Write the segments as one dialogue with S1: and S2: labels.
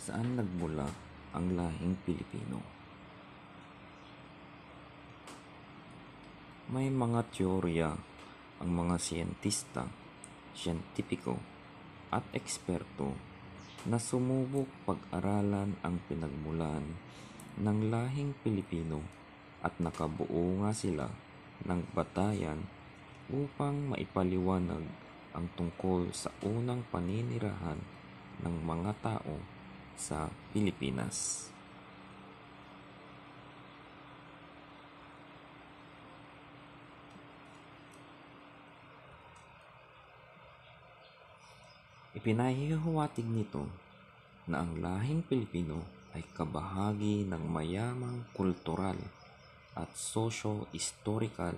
S1: Saan nagmula ang lahing Pilipino? May mga teorya ang mga siyentipiko at eksperto na sumubok pag-aralan ang pinagmulan ng lahing Pilipino at nakabuo nga sila ng batayan upang maipaliwanag ang tungkol sa unang paninirahan ng mga tao sa Pilipinas. Ipinahihiwatig nito na ang lahing Pilipino ay kabahagi ng mayamang kultural at sosyo-historikal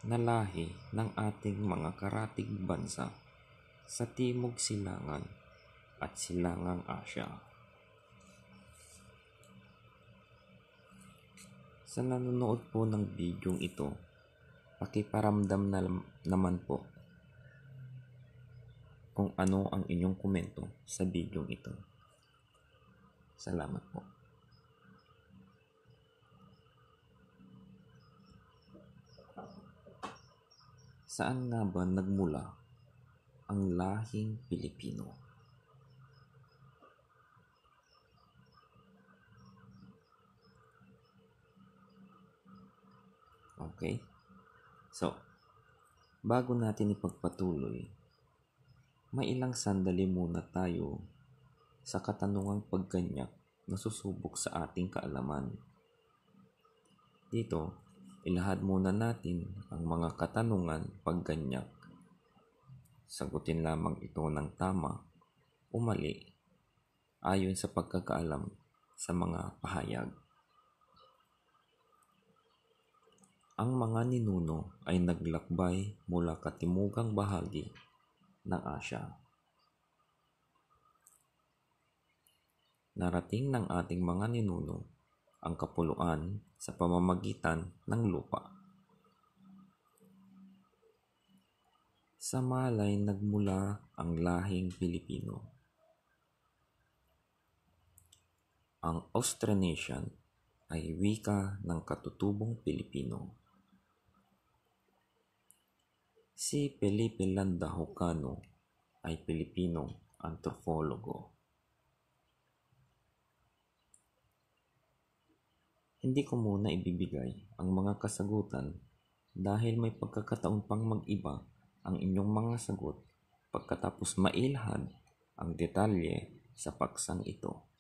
S1: na lahi ng ating mga karatig bansa sa Timog Silangan at Silangang Asya. Sa nanonood po ng bidyong ito, pakiparamdam naman po kung ano ang inyong komento sa bidyong ito. Salamat po. Saan nga ba nagmula ang lahing Pilipino? Okay? So, bago natin ipagpatuloy, may ilang sandali muna tayo sa katanungang pagganyak na susubok sa ating kaalaman. Dito, ilahad muna natin ang mga katanungan pagganyak. Sagutin lamang ito ng tama o mali ayon sa pagkakaalam sa mga pahayag. Ang mga ninuno ay naglakbay mula katimugang bahagi ng Asya. Narating ng ating mga ninuno ang kapuluan sa pamamagitan ng lupa. Sa Malay nagmula ang lahing Pilipino. Ang Austronesian ay wika ng katutubong Pilipino. Si Felipe Landa Hocano ay Pilipinong antropologo. Hindi ko muna ibibigay ang mga kasagutan dahil may pagkakataon pang mag-iba ang inyong mga sagot pagkatapos mailhad ang detalye sa paksang ito.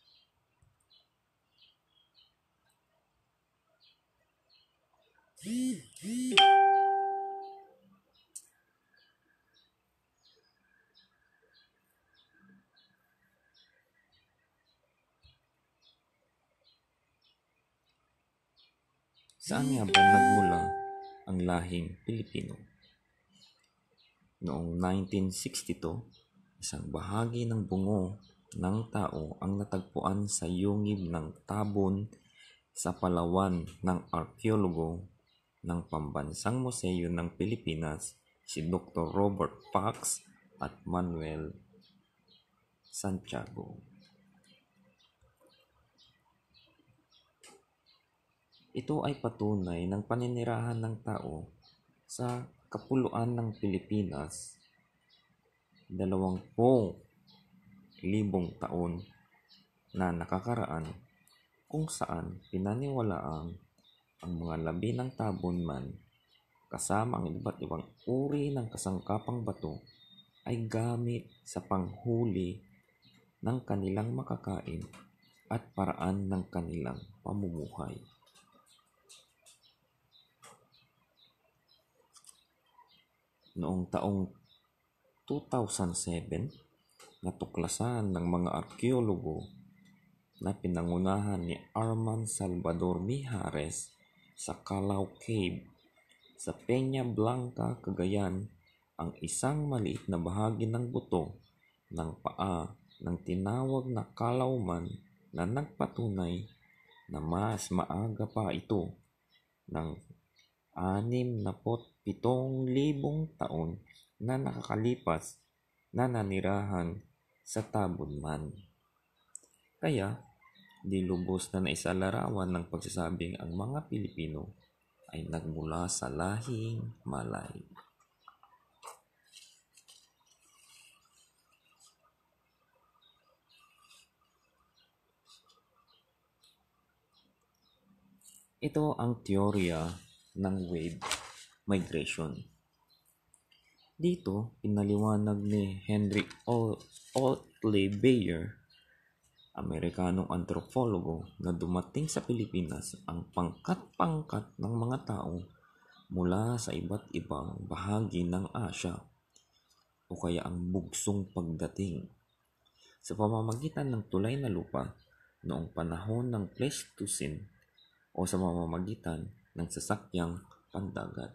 S1: Saan nga ba nagmula ang lahing Pilipino? Noong 1962, isang bahagi ng bungo ng tao ang natagpuan sa yungib ng Tabon sa Palawan ng arkeologo ng Pambansang Museo ng Pilipinas, si Dr. Robert Pax at Manuel Santiago. Ito ay patunay ng paninirahan ng tao sa kapuluan ng Pilipinas 20,000 taon na nakakaraan, kung saan pinaniwalaang ang mga labi ng Tabon man kasama ang iba't ibang uri ng kasangkapang bato ay gamit sa panghuli ng kanilang makakain at paraan ng kanilang pamumuhay. Noong taong 2007, natuklasan ng mga arkeologo na pinangunahan ni Arman Salvador Mijares sa Calao Cave sa Peña Blanca, Cagayan, ang isang maliit na bahagi ng buto ng paa ng tinawag na kalauman na nagpatunay na mas maaga pa ito ng 67,000 taon na nakakalipas na nanirahan sa Tabon man. Kaya, di lubos na naisalarawan ng pagsasabing ang mga Pilipino ay nagmula sa lahing Malay. Ito ang teorya ng wave migration. Dito, pinaliwanag ni Henry Otley Beyer, Amerikanong antropologo, na dumating sa Pilipinas ang pangkat-pangkat ng mga tao mula sa iba't ibang bahagi ng Asya o kaya ang bugsong pagdating sa pamamagitan ng tulay na lupa noong panahon ng Pleistocene o sa pamamagitan ng sasakyang pandagat.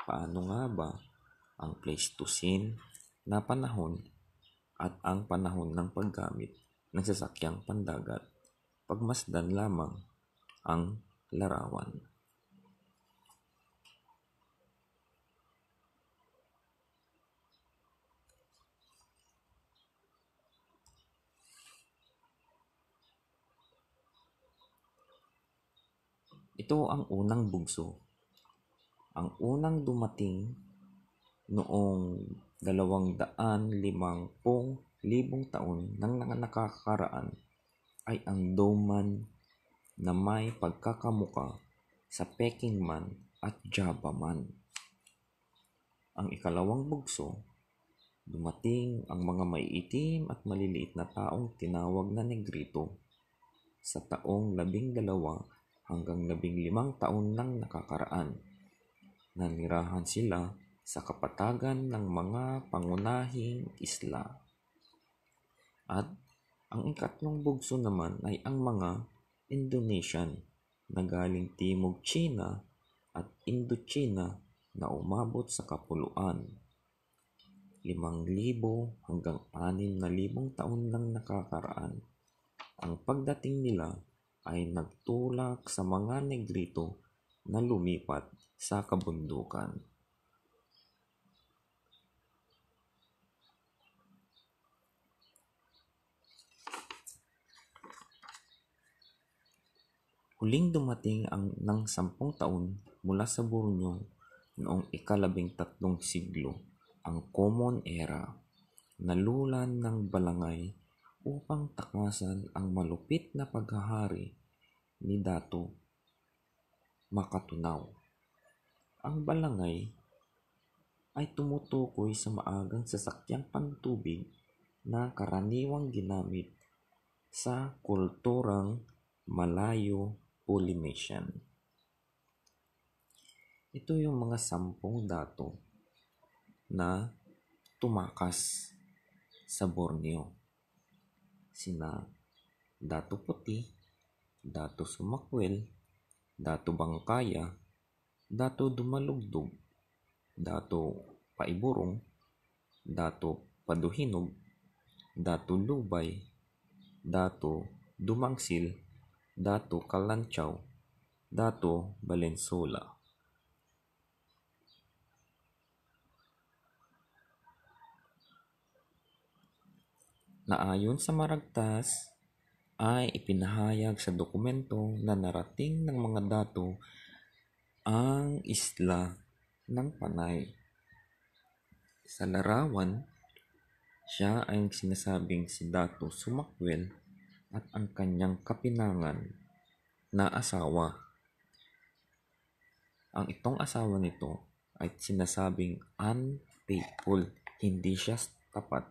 S1: Paano nga ba ang Pleistocene na panahon at ang panahon ng paggamit ng sasakyang pandagat? Pagmasdan lamang ang larawan. Ito ang unang bugso. Ang unang dumating noong 250,000 taon nang nakakaraan ay ang Doman na may pagkakamuka sa Peking man at Java man. Ang ikalawang bugso, dumating ang mga maiitim at maliliit na taong tinawag na Negrito sa taong 12 hanggang 15 taon nang nakakaraan. Nanirahan sila sa kapatagan ng mga pangunahing isla. At ang ikatlong bugso naman ay ang mga Indonesian na galing Timog China at Indochina na umabot sa kapuluan. 5,000 hanggang 6,000 taon nang nakakaraan. Ang pagdating nila ay nagtulak sa mga Negrito na lumipat sa kabundukan. Huling dumating ng 10 taon mula sa Borneo noong ika-13 siglo ang Common Era, nalulan ng balangay upang takasan ang malupit na paghahari ni Dato Makatunaw. Ang balangay ay tumutukoy sa maagang sasakyang pantubig na karaniwang ginamit sa kulturang Malayo-Polynesian. Ito yung mga 10 dato na tumakas sa Borneo. Sina Dato Puti, Dato Sumakwel, Dato Bangkaya, Dato Dumalugdog, Dato Paiburong, Dato Paduhinog, Dato Lubay, Dato Dumangsil, Dato Kalantsaw, Dato Valenzuela. Na ayon sa Maragtas ay ipinahayag sa dokumento na narating ng mga dato ang isla ng Panay. Sa larawan, siya ay sinasabing si Dato Sumakwel at ang kanyang kapinangan na asawa. Ang itong asawa nito ay sinasabing unfaithful, hindi siya tapat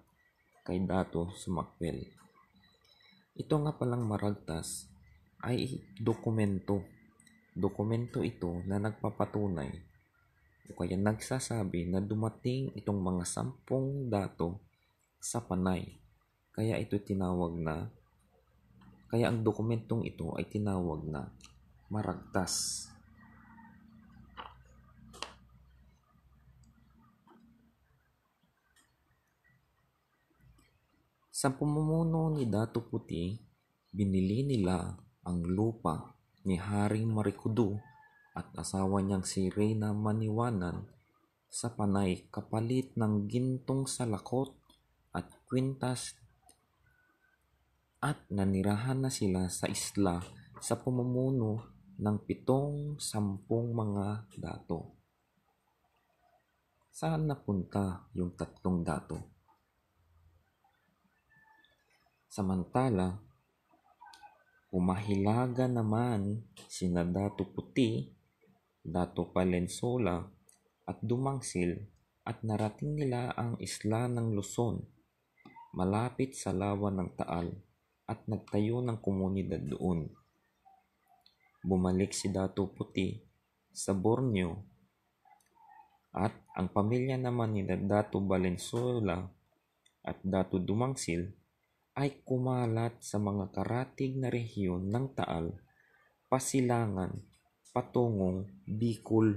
S1: kay Dato Sumakwel. Ito nga palang Maragtas ay dokumento. Dokumento ito na nagpapatunay o kaya nagsasabi na dumating itong mga 10 dato sa Panay. Kaya ang dokumentong ito ay tinawag na Maragtas. Sa pamumuno ni Dato Puti, binili nila ang lupa ni Haring Marikudu at asawa niyang si Reyna Maniwanan sa Panay kapalit ng gintong salakot at kwintas at nanirahan na sila sa isla sa pamumuno ng 7-10 mga dato. Saan napunta yung 3 dato? Samantala, humahilaga naman sina Dato Puti, Dato Valenzuela at Dumangsil at narating nila ang isla ng Luzon, malapit sa lawa ng Taal, at nagtayo ng komunidad doon. Bumalik si Dato Puti sa Borneo at ang pamilya naman ni Dato Valenzuela at Dato Dumangsil ay kumalat sa mga karatig na rehiyon ng Taal, Pasilangan, patungong Bicol.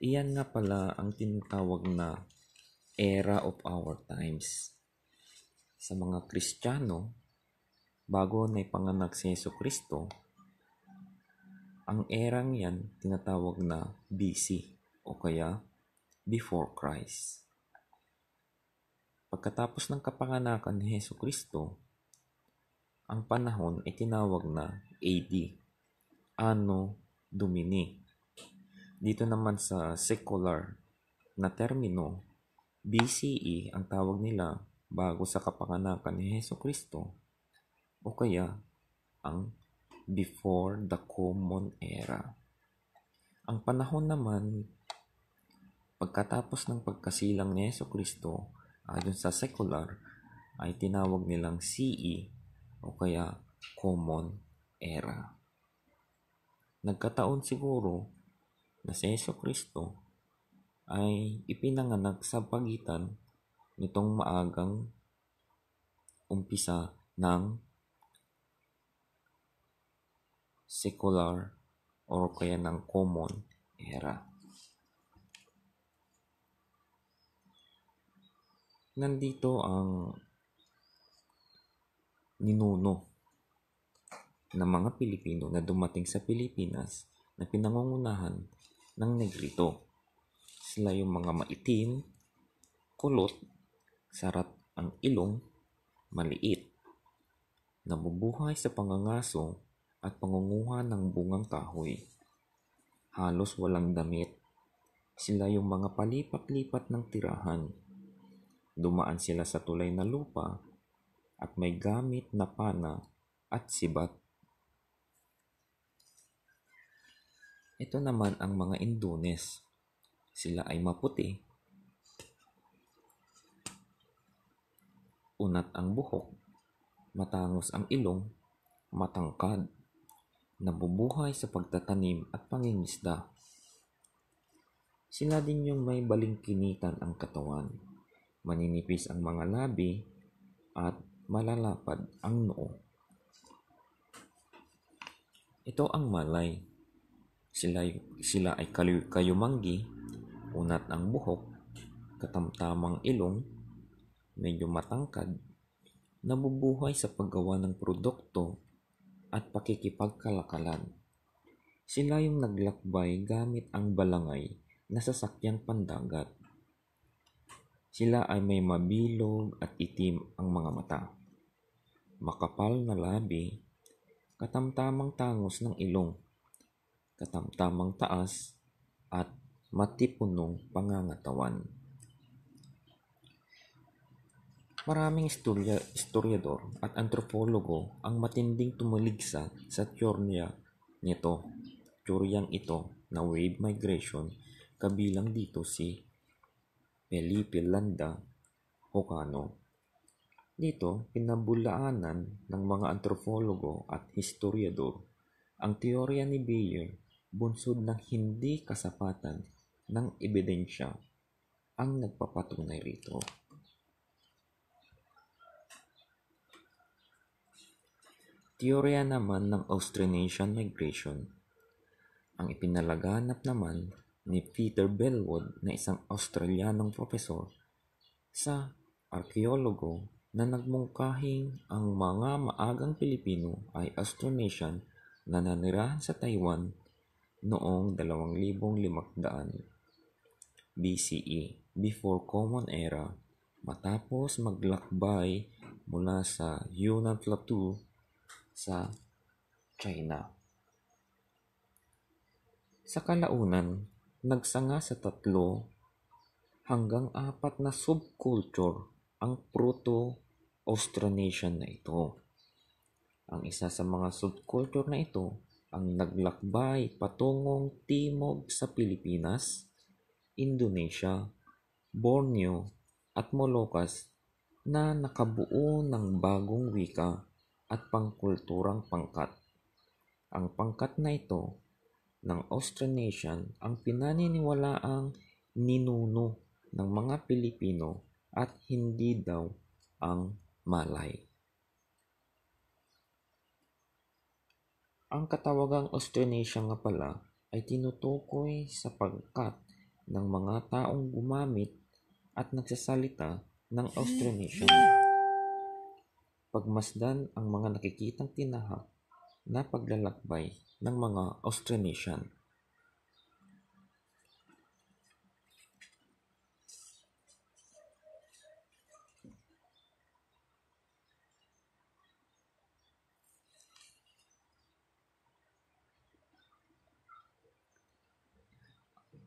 S1: Iyan nga pala ang tinatawag na era of our times. Sa mga Kristiyano, bago na ipanganak si Jesucristo, ang erang yan tinatawag na BC o kaya before Christ. Pagkatapos ng kapanganakan ni Jesucristo, ang panahon ay tinawag na AD, Anno Domini. Dito naman sa secular na termino, BCE ang tawag nila bago sa kapanganakan ni Jesucristo o kaya ang before the Common Era. Ang panahon naman pagkatapos ng pagkasilang ni Jesucristo ayon sa secular ay tinawag nilang CE o kaya Common Era. Nagkataon siguro na si Jesucristo ay ipinanganak sa pagitan nitong maagang umpisa ng secular o kaya ng Common Era. Nandito ang ninuno ng mga Pilipino na dumating sa Pilipinas na pinangungunahan ng Negrito. Sila yung mga maitim, kulot, sarat ang ilong, maliit, nabubuhay sa pangangaso at pangunguha ng bungang kahoy. Halos walang damit. Sila yung mga palipat-lipat ng tirahan. Dumaan sila sa tulay na lupa at may gamit na pana at sibat. Ito naman ang mga Indunes. Sila ay maputi, unat ang buhok, matangos ang ilong, matangkad, nabubuhay sa pagtatanim at pangingisda. Sila din yung may balingkinitan ang katawan, maninipis ang mga labi at malalapad ang noo. Ito ang Malay. Sila ay kayumanggi, unat ang buhok, katamtamang ilong, medyo matangkad, nabubuhay sa paggawa ng produkto at pakikipagkalakalan. Sila yung naglakbay gamit ang balangay na sasakyang pandagat. Sila ay may mabilog at itim ang mga mata, makapal na labi, katamtamang tangos ng ilong, katamtamang taas at matipunong pangangatawan. Maraming historiador at antropologo ang matinding tumaligsa sa teoryang ito na wave migration, kabilang dito si Felipe Landa Hocano. Dito, pinabulaanan ng mga antropologo at historiador ang teorya ni Bayer bunsod ng hindi kasapatan ng ebidensya ang nagpapatunay rito. Teorya naman ng Austronesian migration. Ang ipinalaganap naman ni Peter Bellwood na isang Australianong profesor sa arkeologo na nagmungkahing ang mga maagang Pilipino ay Austronesian na nanirahan sa Taiwan noong 2,500 BCE, before Common Era, matapos maglakbay mula sa Yunnan Plateau sa China. Sa kalaunan, nagsanga sa 3 hanggang 4 na subculture ang Proto-Austronesian na ito. Ang isa sa mga subculture na ito ang naglakbay patungong timog sa Pilipinas, Indonesia, Borneo at Moluccas na nakabuo ng bagong wika at pangkulturang pangkat. Ang pangkat na ito ng Austronesian ang pinaniniwalaang ninuno ng mga Pilipino at hindi daw ang Malay. Ang katawagang Austronesian nga pala ay tinutukoy sa pangkat ng mga taong gumamit at nagsasalita ng Austronesian. Pagmasdan ang mga nakikitang tinahak na paglalakbay ng mga Austronesian.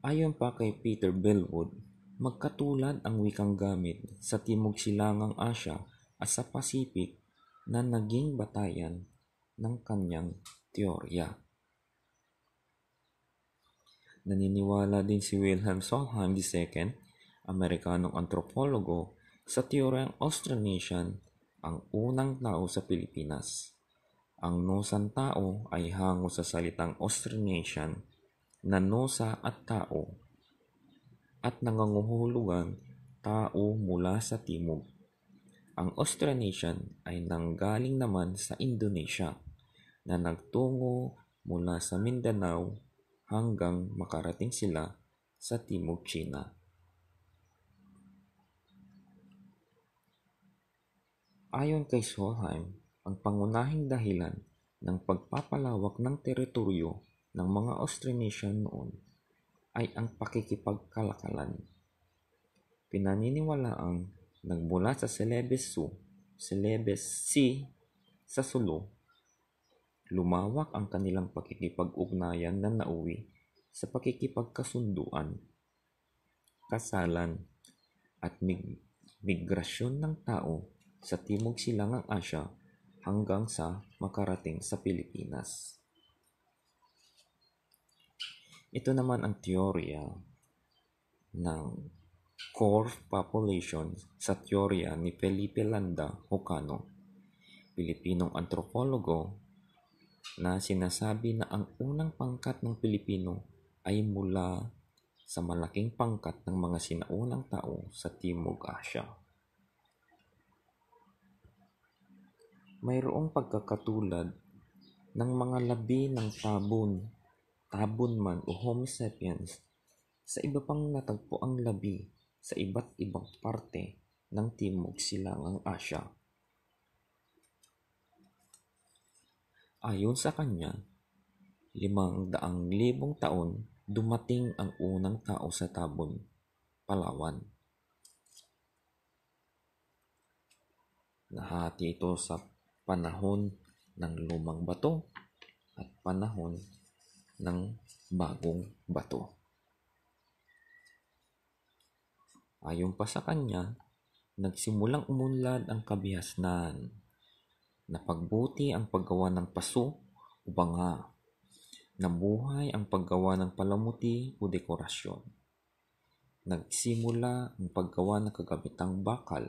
S1: Ayon pa kay Peter Bellwood, magkatulad ang wikang gamit sa Timog Silangang Asya at sa Pacific na naging batayan ng kanyang teorya. Naniniwala din si Wilhelm Solheim II, Amerikanong antropologo, sa teoryang Austronesian ang unang tao sa Pilipinas. Ang nosang tao ay hango sa salitang Austronesian na nosa at tao at nangangahulugang tao mula sa timog. Ang Austronesian ay nanggaling naman sa Indonesia na nagtungo mula sa Mindanao hanggang makarating sila sa Timog China. Ayon kay Solheim, ang pangunahing dahilan ng pagpapalawak ng teritoryo ng mga Austronesian noon ay ang pakikipagkalakalan. Pinaniniwalaang nagmula sa Celebes Sea sa Sulu, lumawak ang kanilang pakikipag-ugnayan na nauwi sa pakikipagkasunduan, kasalan, at migrasyon ng tao sa Timog Silangang Asya hanggang sa makarating sa Pilipinas. Ito naman ang teorya ng core population sa teorya ni Felipe Landa Hocano, Pilipinong antropologo, na sinasabi na ang unang pangkat ng Pilipino ay mula sa malaking pangkat ng mga sinaunang tao sa Timog Asya. Mayroong pagkakatulad ng mga labi ng tabon man o Homo sapiens sa iba pang natagpo ang labi sa iba't ibang parte ng Timog Silangang Asya. Ayon sa kanya, 500,000 taon dumating ang unang tao sa Tabon, Palawan. Nahati ito sa panahon ng lumang bato at panahon ng bagong bato. Ayon pa sa kanya, nagsimulang umunlad ang kabihasnan. Napagbuti ang paggawa ng paso o banga. Nabuhay ang paggawa ng palamuti o dekorasyon. Nagsimula ang paggawa ng kagamitang bakal.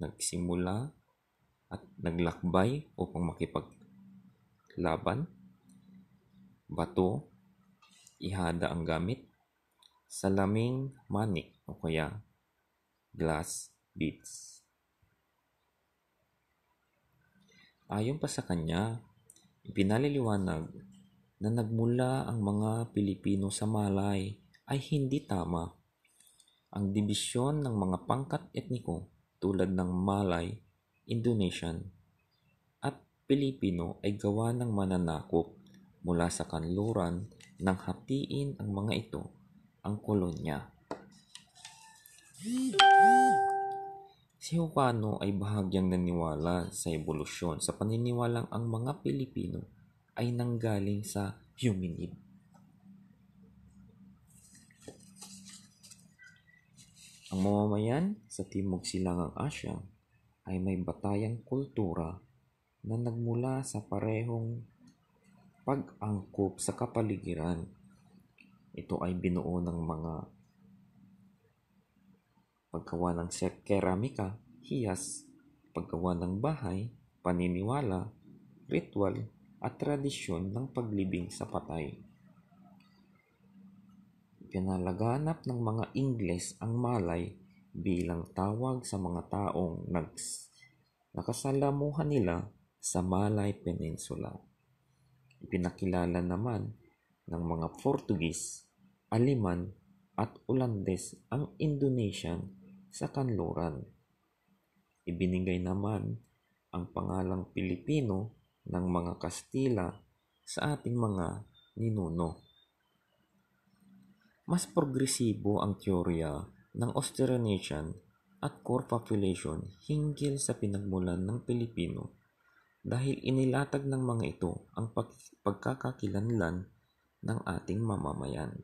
S1: Nagsimula at naglakbay upang makipaglaban. Bato, ihada ang gamit, salaming manik o kaya glass beads. Ayon pa sa kanya, ipinaliliwanag na nagmula ang mga Pilipino sa Malay ay hindi tama. Ang dibisyon ng mga pangkat etniko tulad ng Malay, Indonesian at Pilipino ay gawa ng mananakop mula sa kanluran nang hatiin ang mga ito ang kolonya. Si Hukano ay bahagyang naniwala sa ebolusyon sa paniniwalang ang mga Pilipino ay nanggaling sa hominid. Ang mamamayan sa Timog Silangang Asya ay may batayang kultura na nagmula sa parehong pag-angkop sa kapaligiran. Ito ay binuo ng mga paggawa ng keramika, hiyas, paggawa ng bahay, paniniwala, ritual, at tradisyon ng paglibing sa patay. Pinalaganap ng mga Ingles ang Malay bilang tawag sa mga taong nakasalamuhan nila sa Malay Peninsula. Ipinakilala naman ng mga Portugis, Aleman at Ulandes ang Indonesian sa kanluran. Ibinigay naman ang pangalang Pilipino ng mga Kastila sa ating mga ninuno. Mas progresibo ang teorya ng Austronesian at core population hinggil sa pinagmulan ng Pilipino dahil inilatag ng mga ito ang pagkakakilanlan ng ating mamamayan.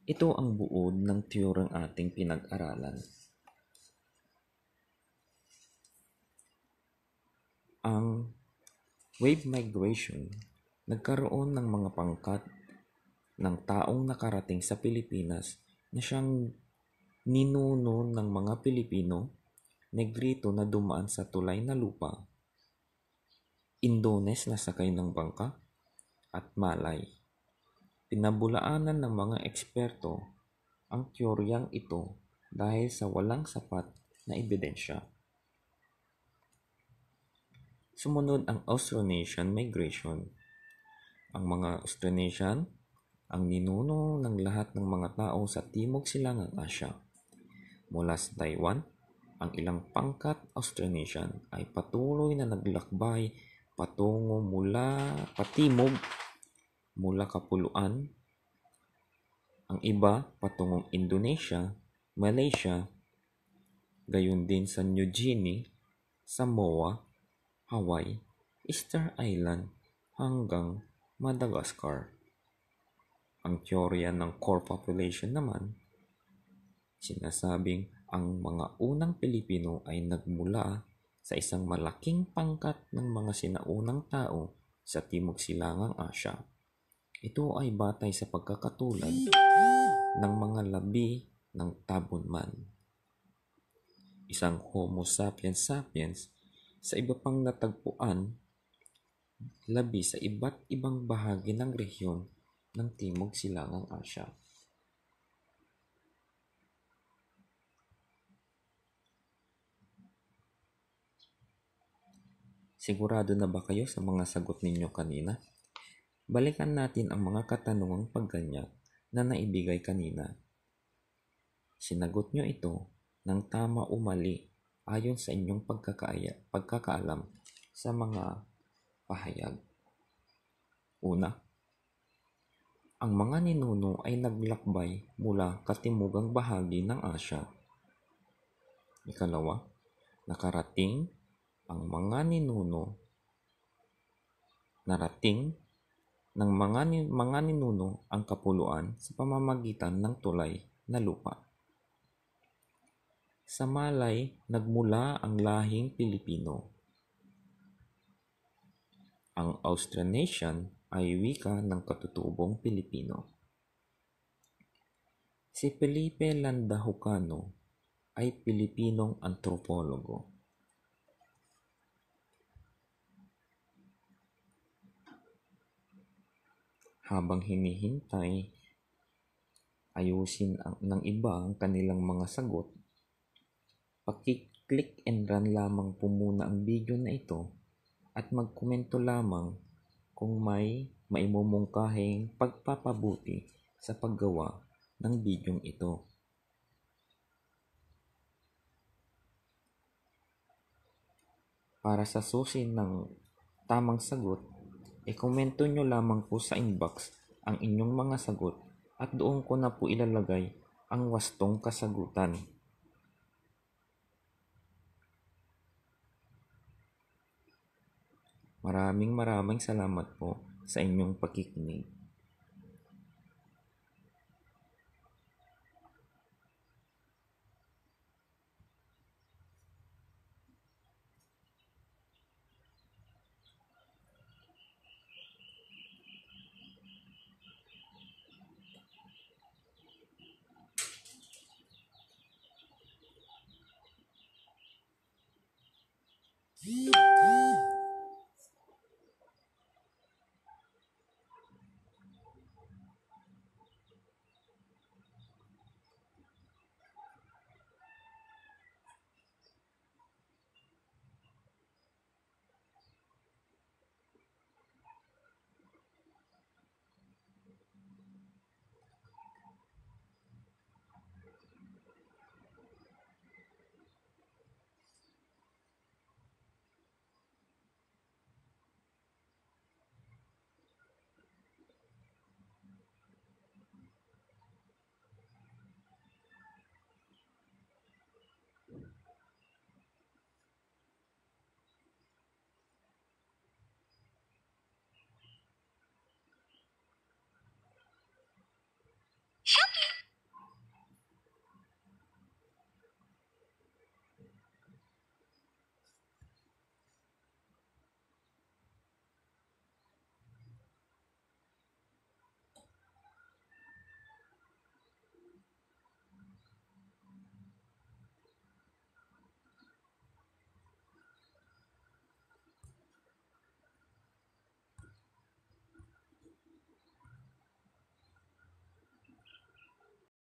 S1: Ito ang buod ng teoryang ating pinag-aralan. Ang wave migration, nagkaroon ng mga pangkat ng taong nakarating sa Pilipinas na siyang ninuno ng mga Pilipino, Negrito na dumaan sa tulay na lupa, Indones na sakay ng bangka, at Malay. Pinabulaanan ng mga eksperto ang teoryang ito dahil sa walang sapat na ebidensya. Sumunod ang Austronesian migration. Ang mga Austronesian ang ninuno ng lahat ng mga tao sa Timog Silangang Asya. Mula sa Taiwan, ang ilang pangkat Austronesian ay patuloy na naglakbay patungo patimog mula Kapuluan, ang iba patungong Indonesia, Malaysia, gayon din sa New Guinea, Samoa, Hawaii, Easter Island hanggang Madagascar. Ang teorya ng core population naman, sinasabing ang mga unang Pilipino ay nagmula sa isang malaking pangkat ng mga sinaunang tao sa Timog Silangang Asya. Ito ay batay sa pagkakatulad ng mga labi ng Tabunman, isang Homo sapiens sapiens sa iba pang natagpuan labi sa iba't ibang bahagi ng rehiyon ng Timog Silangang Asya. Sigurado na ba kayo sa mga sagot ninyo kanina? Balikan natin ang mga katanungang pagganyak na naibigay kanina. Sinagot nyo ito ng tama o mali ayon sa inyong pagkakaalam sa mga pahayag. Una, ang mga ninuno ay naglakbay mula katimugang bahagi ng Asya. Ikalawa, narating ng mga ninuno ang Kapuluan sa pamamagitan ng tulay na lupa. Sa Malay, nagmula ang lahing Pilipino. Ang Austronesian ay wika ng katutubong Pilipino. Si Felipe Landa Hukano ay Pilipinong antropologo. Habang hinihintay ayusin ng iba ang kanilang mga sagot, paki-click and run lamang po muna ang video na ito at magkomento lamang kung may maimumungkahing pagpapabuti sa paggawa ng bidyong ito. Para sa susi ng tamang sagot, i-komento nyo lamang po sa inbox ang inyong mga sagot at doon ko na po ilalagay ang wastong kasagutan. Maraming salamat po sa inyong pakikinig.